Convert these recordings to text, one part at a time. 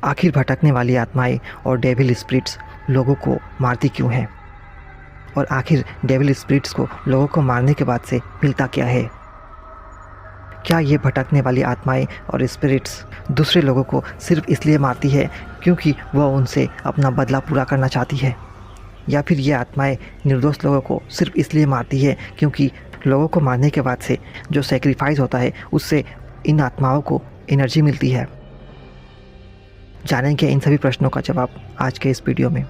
आखिर भटकने वाली आत्माएं और डेविल स्पिरिट्स लोगों को मारती क्यों हैं? और आखिर डेविल स्पिरिट्स को लोगों को मारने के बाद से मिलता क्या है? क्या ये भटकने वाली आत्माएं और स्पिरिट्स दूसरे लोगों को सिर्फ इसलिए मारती है क्योंकि वह उनसे अपना बदला पूरा करना चाहती है? या फिर ये आत्माएं निर्दोष लोगों को सिर्फ इसलिए मारती है क्योंकि लोगों को मारने के बाद से जो सेक्रीफाइस होता है उससे इन आत्माओं को एनर्जी मिलती है? जानेंगे इन सभी प्रश्नों का जवाब आज के इस वीडियो में।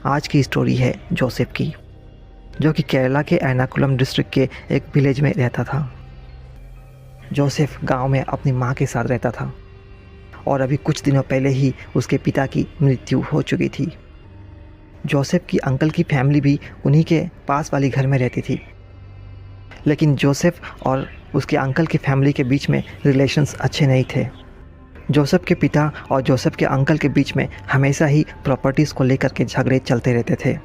आज की स्टोरी है जोसेफ की, जो कि केरला के एर्नाकुलम डिस्ट्रिक्ट के एक विलेज में रहता था। जोसेफ गांव में अपनी मां के साथ रहता था और अभी कुछ दिनों पहले ही उसके पिता की मृत्यु हो चुकी थी। जोसेफ की अंकल की फैमिली भी उन्हीं के पास वाली घर में रहती थी, लेकिन जोसेफ और उसके अंकल की फैमिली के बीच में रिलेशंस अच्छे नहीं थे। जोसेफ के पिता और जोसेफ के अंकल के बीच में हमेशा ही प्रॉपर्टीज़ को लेकर के झगड़े चलते रहते थे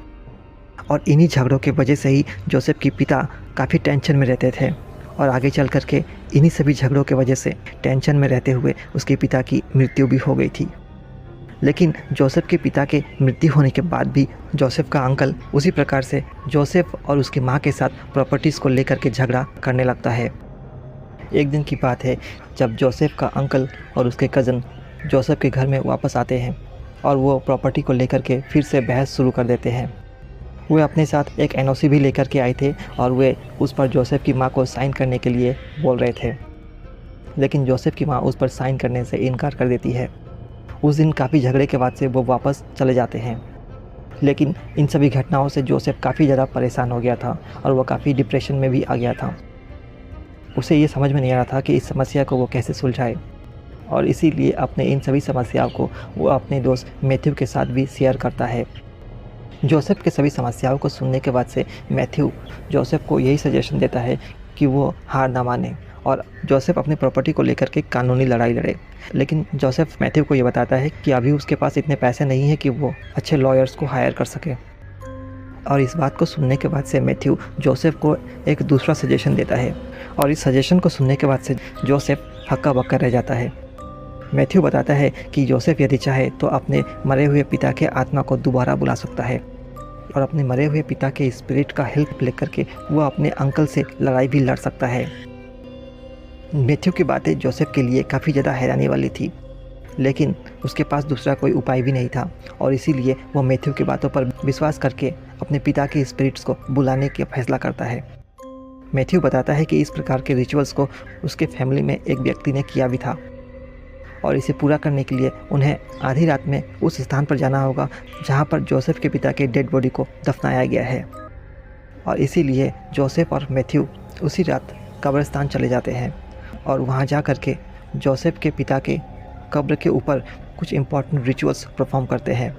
और इन्हीं झगड़ों के वजह से ही जोसेफ के पिता काफ़ी टेंशन में रहते थे और आगे चल कर के इन्हीं सभी झगड़ों के वजह से टेंशन में रहते हुए उसके पिता की मृत्यु भी हो गई थी। लेकिन जोसेफ के पिता के मृत्यु होने के बाद भी जोसेफ का अंकल उसी प्रकार से जोसेफ और उसकी मां के साथ प्रॉपर्टीज़ को लेकर के झगड़ा करने लगता है। एक दिन की बात है जब जोसेफ का अंकल और उसके कज़न जोसेफ के घर में वापस आते हैं और वो प्रॉपर्टी को लेकर के फिर से बहस शुरू कर देते हैं। वे अपने साथ एक एनओसी भी लेकर के आए थे और वे उस पर जोसेफ की मां को साइन करने के लिए बोल रहे थे, लेकिन जोसेफ की मां उस पर साइन करने से इनकार कर देती है। उस दिन काफ़ी झगड़े के बाद से वो वापस चले जाते हैं, लेकिन इन सभी घटनाओं से जोसेफ काफ़ी ज़्यादा परेशान हो गया था और वह काफ़ी डिप्रेशन में भी आ गया था। उसे ये समझ में नहीं आ रहा था कि इस समस्या को वो कैसे सुलझाए, और इसीलिए अपने इन सभी समस्याओं को वो अपने दोस्त मैथ्यू के साथ भी शेयर करता है। जोसेफ के सभी समस्याओं को सुनने के बाद से मैथ्यू जोसेफ को यही सजेशन देता है कि वो हार ना माने और जोसेफ अपनी प्रॉपर्टी को लेकर के कानूनी लड़ाई लड़े। लेकिन जोसेफ मैथ्यू को ये बताता है कि अभी उसके पास इतने पैसे नहीं है कि वो अच्छे लॉयर्स को हायर कर सके। और इस बात को सुनने के बाद से मैथ्यू जोसेफ को एक दूसरा सजेशन देता है और इस सजेशन को सुनने के बाद से जोसेफ हक्का बक्का रह जाता है। मैथ्यू बताता है कि जोसेफ यदि चाहे तो अपने मरे हुए पिता के आत्मा को दोबारा बुला सकता है और अपने मरे हुए पिता के स्पिरिट का हेल्प लेकर के वो अपने अंकल से लड़ाई भी लड़ सकता है। मैथ्यू की बातें जोसेफ के लिए काफ़ी ज़्यादा हैरानी वाली थी, लेकिन उसके पास दूसरा कोई उपाय भी नहीं था और इसीलिए वो मैथ्यू की बातों पर विश्वास करके अपने पिता के स्पिरिट्स को बुलाने का फैसला करता है। मैथ्यू बताता है कि इस प्रकार के रिचुअल्स को उसके फैमिली में एक व्यक्ति ने किया भी था और इसे पूरा करने के लिए उन्हें आधी रात में उस स्थान पर जाना होगा जहाँ पर जोसेफ के पिता के डेड बॉडी को दफनाया गया है। और इसीलिए जोसेफ और मैथ्यू उसी रात कब्रिस्तान चले जाते हैं और वहाँ जा कर के जोसेफ के पिता के कब्र के ऊपर कुछ इम्पॉर्टेंट रिचुअल्स परफॉर्म करते हैं।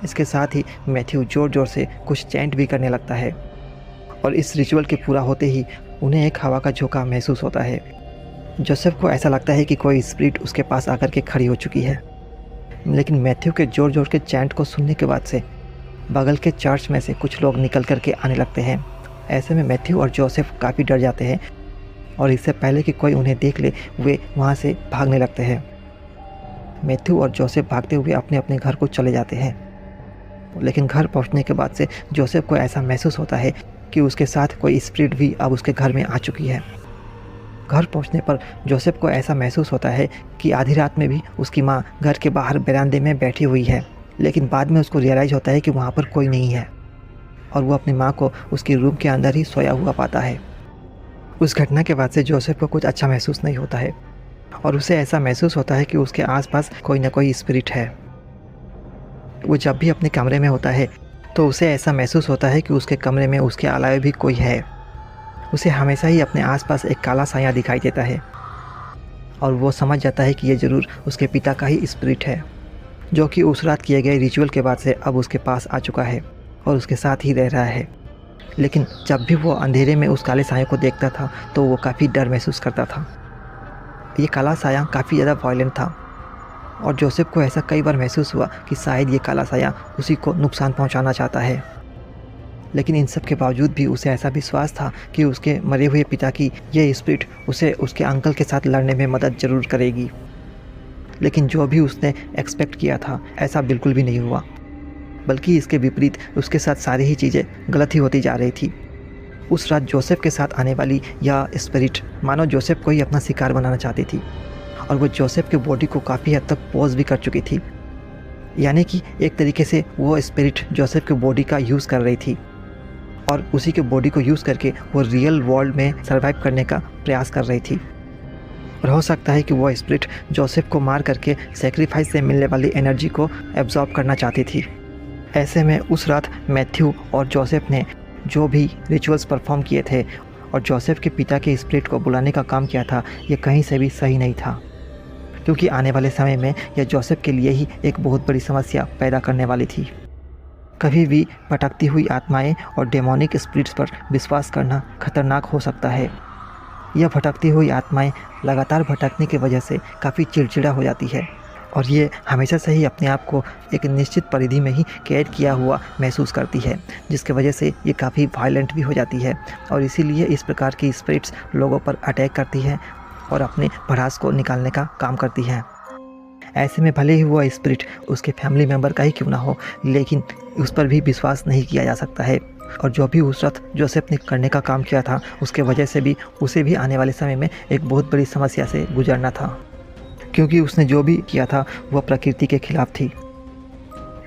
इसके साथ ही मैथ्यू ज़ोर ज़ोर से कुछ चैंट भी करने लगता है और इस रिचुअल के पूरा होते ही उन्हें एक हवा का झोंका महसूस होता है। जोसेफ को ऐसा लगता है कि कोई स्पिरिट उसके पास आकर के खड़ी हो चुकी है, लेकिन मैथ्यू के ज़ोर ज़ोर के चैंट को सुनने के बाद से बगल के चर्च में से कुछ लोग निकल कर के आने लगते हैं। ऐसे में मैथ्यू और जोसेफ काफ़ी डर जाते हैं और इससे पहले कि कोई उन्हें देख ले वे वहाँ से भागने लगते हैं। मैथ्यू और जोसेफ भागते हुए अपने अपने घर को चले जाते हैं, लेकिन घर पहुँचने के बाद से जोसेफ को ऐसा महसूस होता है कि उसके साथ कोई स्पिरिट भी अब उसके घर में आ चुकी है। घर पहुंचने पर जोसेफ को ऐसा महसूस होता है कि आधी रात में भी उसकी मां घर के बाहर बरामदे में बैठी हुई है, लेकिन बाद में उसको रियलाइज़ होता है कि वहां पर कोई नहीं है और वो अपनी मां को उसके रूम के अंदर ही सोया हुआ पाता है। उस घटना के बाद से जोसेफ को कुछ अच्छा महसूस नहीं होता है और उसे ऐसा महसूस होता है कि उसके आसपास कोई ना कोई स्पिरिट है। वो जब भी अपने कमरे में होता है तो उसे ऐसा महसूस होता है कि उसके कमरे में उसके अलावा भी कोई है। उसे हमेशा ही अपने आसपास एक काला साया दिखाई देता है और वो समझ जाता है कि ये ज़रूर उसके पिता का ही स्पिरिट है, जो कि उस रात किए गए रिचुअल के बाद से अब उसके पास आ चुका है और उसके साथ ही रह रहा है। लेकिन जब भी वो अंधेरे में उस काले साये को देखता था तो वो काफ़ी डर महसूस करता था। ये काला साया काफ़ी ज़्यादा वायलेंट था और जोसेफ को ऐसा कई बार महसूस हुआ कि शायद ये काला साया उसी को नुकसान पहुंचाना चाहता है। लेकिन इन सब के बावजूद भी उसे ऐसा विश्वास था कि उसके मरे हुए पिता की ये स्पिरिट उसे उसके अंकल के साथ लड़ने में मदद ज़रूर करेगी। लेकिन जो भी उसने एक्सपेक्ट किया था ऐसा बिल्कुल भी नहीं हुआ, बल्कि इसके विपरीत उसके साथ सारी ही चीज़ें गलत ही होती जा रही थी। उस रात जोसेफ के साथ आने वाली यह स्पिरिट मानो जोसेफ को ही अपना शिकार बनाना चाहती थी और वो जोसेफ के बॉडी को काफ़ी हद तक पोज भी कर चुकी थी। यानी कि एक तरीके से वो स्पिरिट जोसेफ के बॉडी का यूज़ कर रही थी और उसी के बॉडी को यूज़ करके वो रियल वर्ल्ड में सर्वाइव करने का प्रयास कर रही थी। और हो सकता है कि वो स्पिरिट जोसेफ को मार करके सेक्रीफाइस से मिलने वाली एनर्जी को एब्जॉर्ब करना चाहती थी। ऐसे में उस रात मैथ्यू और जोसेफ ने जो भी रिचुअल्स परफॉर्म किए थे और जोसेफ के पिता के स्पिरिट को बुलाने का काम किया था, ये कहीं से भी सही नहीं था, क्योंकि आने वाले समय में यह जोसेफ के लिए ही एक बहुत बड़ी समस्या पैदा करने वाली थी। कभी भी भटकती हुई आत्माएं और डेमोनिक स्पिरिट्स पर विश्वास करना खतरनाक हो सकता है। यह भटकती हुई आत्माएं लगातार भटकने की वजह से काफ़ी चिड़चिड़ा हो जाती है और ये हमेशा से ही अपने आप को एक निश्चित परिधि में ही कैद किया हुआ महसूस करती है, जिसकी वजह से ये काफ़ी वायलेंट भी हो जाती है और इसीलिए इस प्रकार की स्पिरिट्स लोगों पर अटैक करती है और अपने भड़ास को निकालने का काम करती है। ऐसे में भले ही वो स्पिरिट उसके फैमिली मेम्बर का ही क्यों ना हो, लेकिन उस पर भी विश्वास नहीं किया जा सकता है। और जो भी उस रात जोसेफ ने करने का काम किया था, उसके वजह से भी उसे भी आने वाले समय में एक बहुत बड़ी समस्या से गुजरना था, क्योंकि उसने जो भी किया था वह प्रकृति के खिलाफ थी।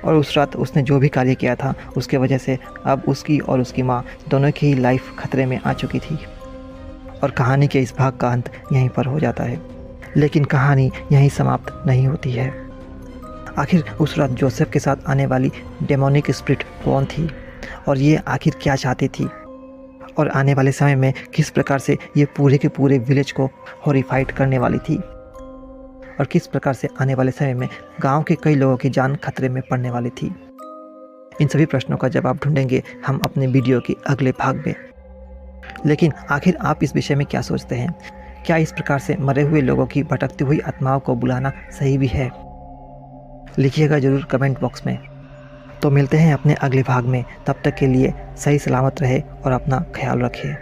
और उस रात उसने जो भी कार्य किया था उसके वजह से अब उसकी और उसकी माँ दोनों की ही लाइफ खतरे में आ चुकी थी। और कहानी के इस भाग का अंत यहीं पर हो जाता है, लेकिन कहानी यहीं समाप्त नहीं होती है। आखिर उस रात जोसेफ के साथ आने वाली डेमोनिक स्पिरिट कौन थी और ये आखिर क्या चाहती थी, और आने वाले समय में किस प्रकार से ये पूरे के पूरे विलेज को हॉरिफाइड करने वाली थी, और किस प्रकार से आने वाले समय में गांव के कई लोगों की जान खतरे में पड़ने वाली थी। इन सभी प्रश्नों का जवाब ढूंढेंगे हम अपने वीडियो के अगले भाग में। लेकिन आखिर आप इस विषय में क्या सोचते हैं? क्या इस प्रकार से मरे हुए लोगों की भटकती हुई आत्माओं को बुलाना सही भी है? लिखिएगा ज़रूर कमेंट बॉक्स में। तो मिलते हैं अपने अगले भाग में, तब तक के लिए सही सलामत रहे और अपना ख्याल रखिए।